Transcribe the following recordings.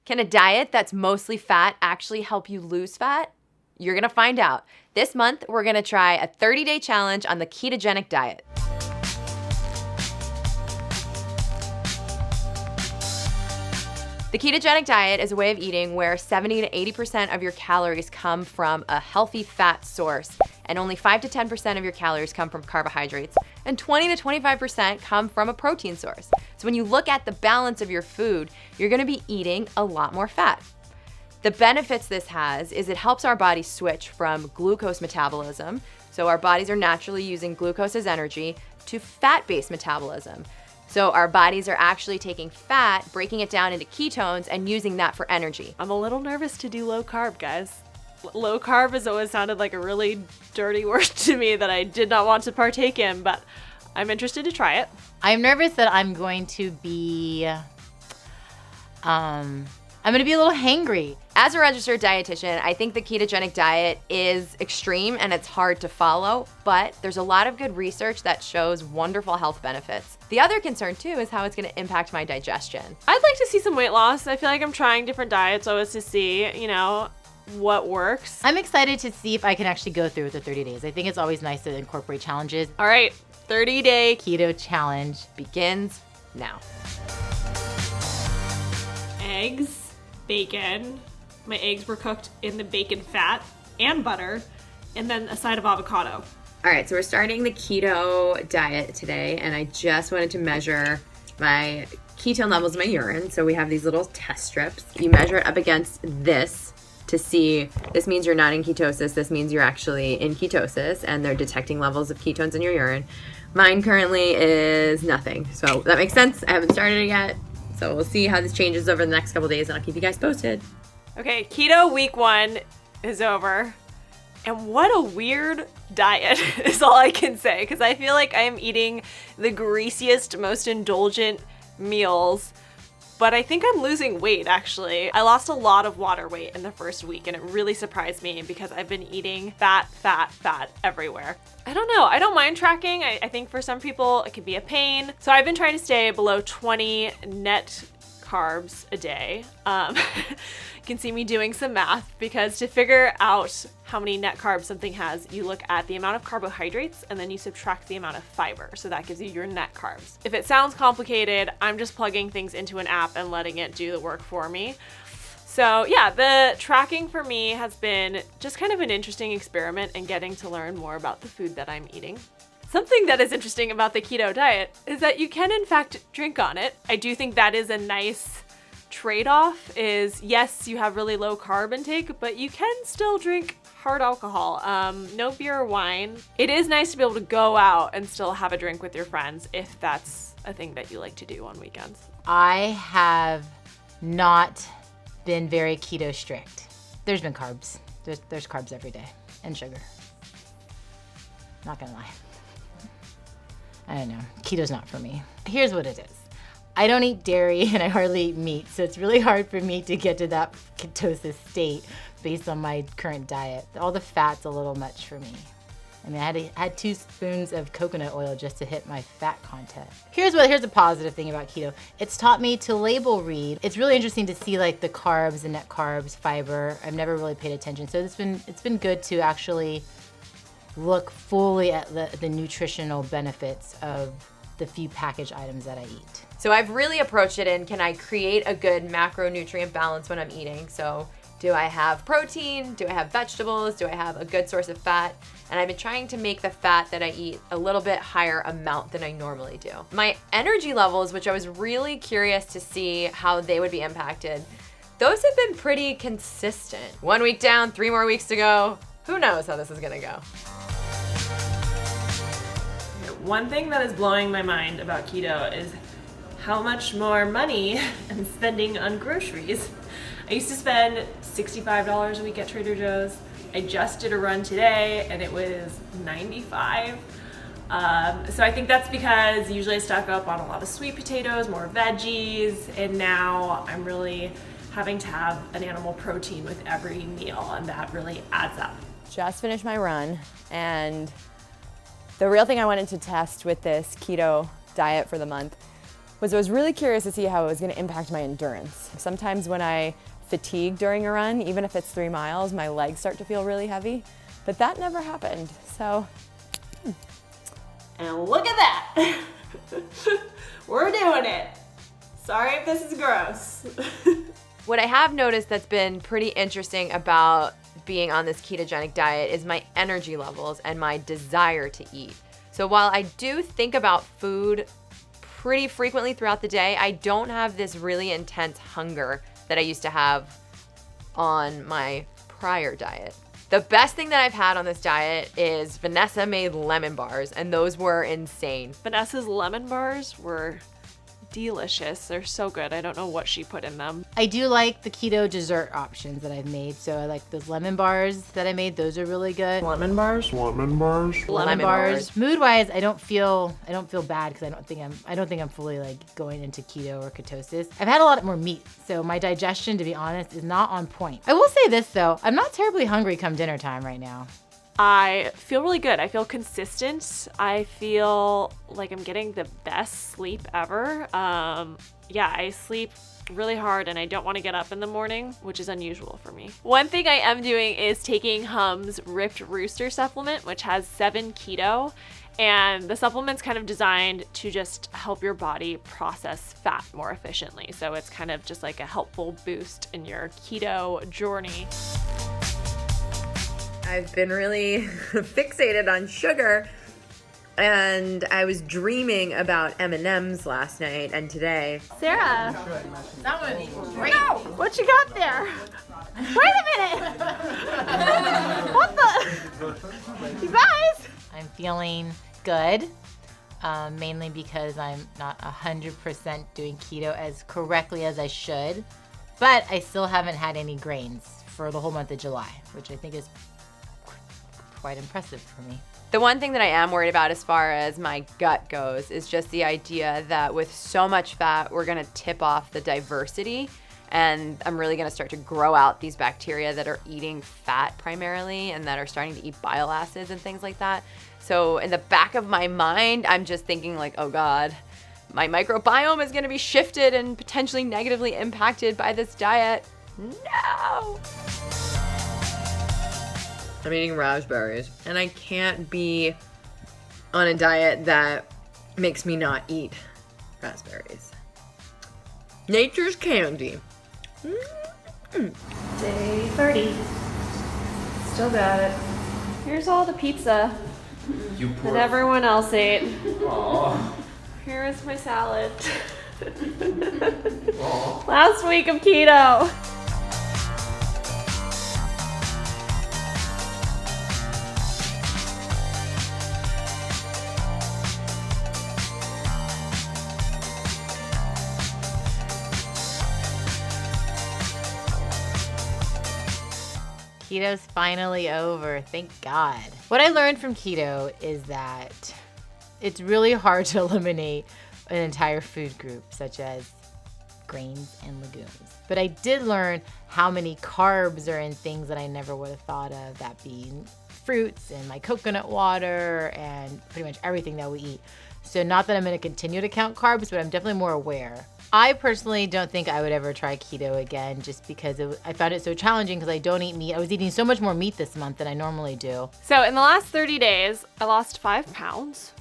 Can a diet that's mostly fat actually help you lose fat? You're gonna find out. This month, we're gonna try a 30-day challenge on the ketogenic diet. The ketogenic diet is a way of eating where 70 to 80% of your calories come from a healthy fat source, and only 5 to 10% of your calories come from carbohydrates, and 20 to 25% come from a protein source. So when you look at the balance of your food, you're gonna be eating a lot more fat. The benefits this has is it helps our body switch from glucose metabolism, so our bodies are naturally using glucose as energy, to fat-based metabolism. So our bodies are actually taking fat, breaking it down into ketones, and using that for energy. I'm a little nervous to do low carb, guys. Low carb has always sounded like a really dirty word to me that I did not want to partake in, but I'm interested to try it. I'm nervous that I'm going to be, I'm going to be a little hangry. As a registered dietitian, I think the ketogenic diet is extreme and it's hard to follow, but there's a lot of good research that shows wonderful health benefits. The other concern too is how it's gonna impact my digestion. I'd like to see some weight loss. I feel like I'm trying different diets always to see, what works. I'm excited to see if I can actually go through with the 30 days. I think it's always nice to incorporate challenges. All right, 30-day Keto challenge begins now. Eggs, bacon. My eggs were cooked in the bacon fat and butter, and then a side of avocado. All right, so we're starting the keto diet today, and I just wanted to measure my ketone levels in my urine. So we have these little test strips. You measure it up against this to see, this means you're not in ketosis, this means you're actually in ketosis, and they're detecting levels of ketones in your urine. Mine currently is nothing, so that makes sense. I haven't started it yet, so we'll see how this changes over the next couple days, and I'll keep you guys posted. Okay, keto week 1 is over. And what a weird diet is all I can say, because I feel like I am eating the greasiest, most indulgent meals, but I think I'm losing weight actually. I lost a lot of water weight in the first week and it really surprised me because I've been eating fat everywhere. I don't know, I don't mind tracking. I think for some people it can be a pain. So I've been trying to stay below 20 net carbs a day. You can see me doing some math because to figure out how many net carbs something has, you look at the amount of carbohydrates and then you subtract the amount of fiber. So that gives you your net carbs. If it sounds complicated, I'm just plugging things into an app and letting it do the work for me. So yeah, the tracking for me has been just kind of an interesting experiment and getting to learn more about the food that I'm eating. Something that is interesting about the keto diet is that you can in fact drink on it. I do think that is a nice trade-off is, yes, you have really low carb intake, but you can still drink hard alcohol. No beer or wine. It is nice to be able to go out and still have a drink with your friends if that's a thing that you like to do on weekends. I have not been very keto strict. There's been carbs. There's carbs every day and sugar. Not gonna lie. I don't know. Keto's not for me. Here's what it is. I don't eat dairy and I hardly eat meat, so it's really hard for me to get to that ketosis state based on my current diet. All the fat's a little much for me. I mean, I had 2 spoons of coconut oil just to hit my fat content. Here's a positive thing about keto. It's taught me to label read. It's really interesting to see like the carbs, the net carbs, fiber. I've never really paid attention, so it's been good to actually look fully at the nutritional benefits of the few packaged items that I eat. So I've really approached it in, can I create a good macronutrient balance when I'm eating? So do I have protein? Do I have vegetables? Do I have a good source of fat? And I've been trying to make the fat that I eat a little bit higher amount than I normally do. My energy levels, which I was really curious to see how they would be impacted, those have been pretty consistent. 1 week down, 3 more weeks to go. Who knows how this is gonna go? One thing that is blowing my mind about keto is how much more money I'm spending on groceries. I used to spend $65 a week at Trader Joe's. I just did a run today and it was $95. So I think that's because usually I stock up on a lot of sweet potatoes, more veggies, and now I'm really having to have an animal protein with every meal, and that really adds up. Just finished my run, and the real thing I wanted to test with this keto diet for the month was I was really curious to see how it was going to impact my endurance. Sometimes when I fatigue during a run, even if it's 3 miles, my legs start to feel really heavy, but that never happened. So, And look at that. We're doing it. Sorry if this is gross. What I have noticed that's been pretty interesting about being on this ketogenic diet is my energy levels and my desire to eat. So while I do think about food pretty frequently throughout the day, I don't have this really intense hunger that I used to have on my prior diet. The best thing that I've had on this diet is Vanessa made lemon bars, and those were insane. Vanessa's lemon bars were delicious. They're so good. I don't know what she put in them. I do like the keto dessert options that I've made. So I like those lemon bars that I made. Those are really good. lemon bars? Lemon bars. Mood wise, I don't feel bad because I don't think I'm fully like going into keto or ketosis. I've had a lot more meat, so my digestion, to be honest, is not on point. I will say this though, I'm not terribly hungry come dinner time right now. I feel really good. I feel consistent. I feel like I'm getting the best sleep ever. I sleep really hard and I don't want to get up in the morning, which is unusual for me. One thing I am doing is taking Hum's Ripped Rooster supplement, which has 7 keto. And the supplement's kind of designed to just help your body process fat more efficiently. So it's kind of just like a helpful boost in your keto journey. I've been really fixated on sugar, and I was dreaming about M&Ms last night and today. Sarah, That was great. what you got there? Wait a minute! What the? You guys! I'm feeling good, mainly because I'm not 100% doing keto as correctly as I should, but I still haven't had any grains for the whole month of July, which I think is quite impressive for me. The one thing that I am worried about as far as my gut goes is just the idea that with so much fat, we're gonna tip off the diversity, and I'm really gonna start to grow out these bacteria that are eating fat primarily and that are starting to eat bile acids and things like that. So in the back of my mind, I'm just thinking like, oh God, my microbiome is gonna be shifted and potentially negatively impacted by this diet. No! I'm eating raspberries, and I can't be on a diet that makes me not eat raspberries. Nature's candy. Day 30. Still got it. Here's all the pizza that everyone else ate. Here is my salad. Last week of keto. Keto's finally over, thank God. What I learned from keto is that it's really hard to eliminate an entire food group, such as grains and legumes. But I did learn how many carbs are in things that I never would have thought of, that being fruits and my coconut water and pretty much everything that we eat. So not that I'm going to continue to count carbs, but I'm definitely more aware. I personally don't think I would ever try keto again just because I found it so challenging because I don't eat meat. I was eating so much more meat this month than I normally do. So in the last 30 days, I lost 5 pounds,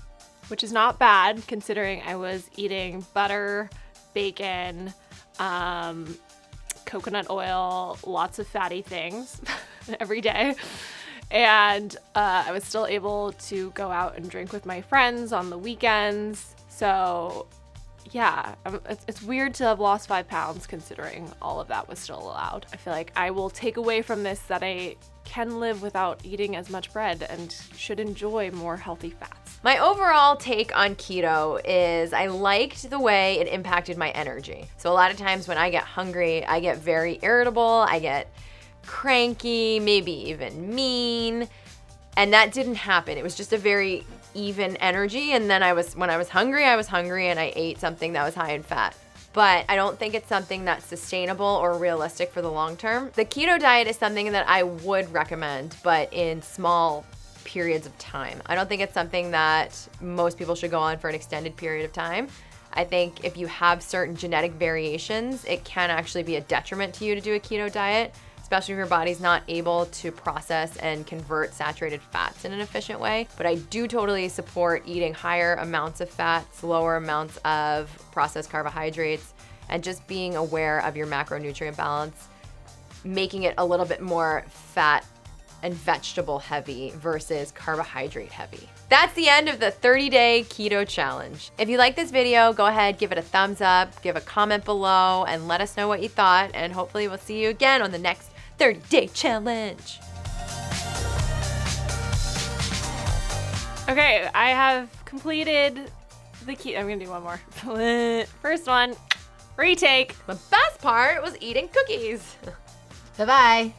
which is not bad considering I was eating butter, bacon, coconut oil, lots of fatty things every day. And I was still able to go out and drink with my friends on the weekends. So yeah, it's weird to have lost 5 pounds considering all of that was still allowed. I feel like I will take away from this that I can live without eating as much bread and should enjoy more healthy fats. My overall take on keto is I liked the way it impacted my energy. So a lot of times when I get hungry, I get very irritable, I get cranky, maybe even mean, and that didn't happen. It was just a very even energy, and then when I was hungry and I ate something that was high in fat. But I don't think it's something that's sustainable or realistic for the long term. The keto diet is something that I would recommend, but in small periods of time. I don't think it's something that most people should go on for an extended period of time. I think if you have certain genetic variations, it can actually be a detriment to you to do a keto diet, especially if your body's not able to process and convert saturated fats in an efficient way. But I do totally support eating higher amounts of fats, lower amounts of processed carbohydrates, and just being aware of your macronutrient balance, making it a little bit more fat and vegetable heavy versus carbohydrate heavy. That's the end of the 30-day keto challenge. If you like this video, go ahead, give it a thumbs up, give a comment below, and let us know what you thought, and hopefully we'll see you again on the next 30-day challenge. Okay, I have completed the keto. I'm gonna do one more. First one, retake. The best part was eating cookies. Bye-bye.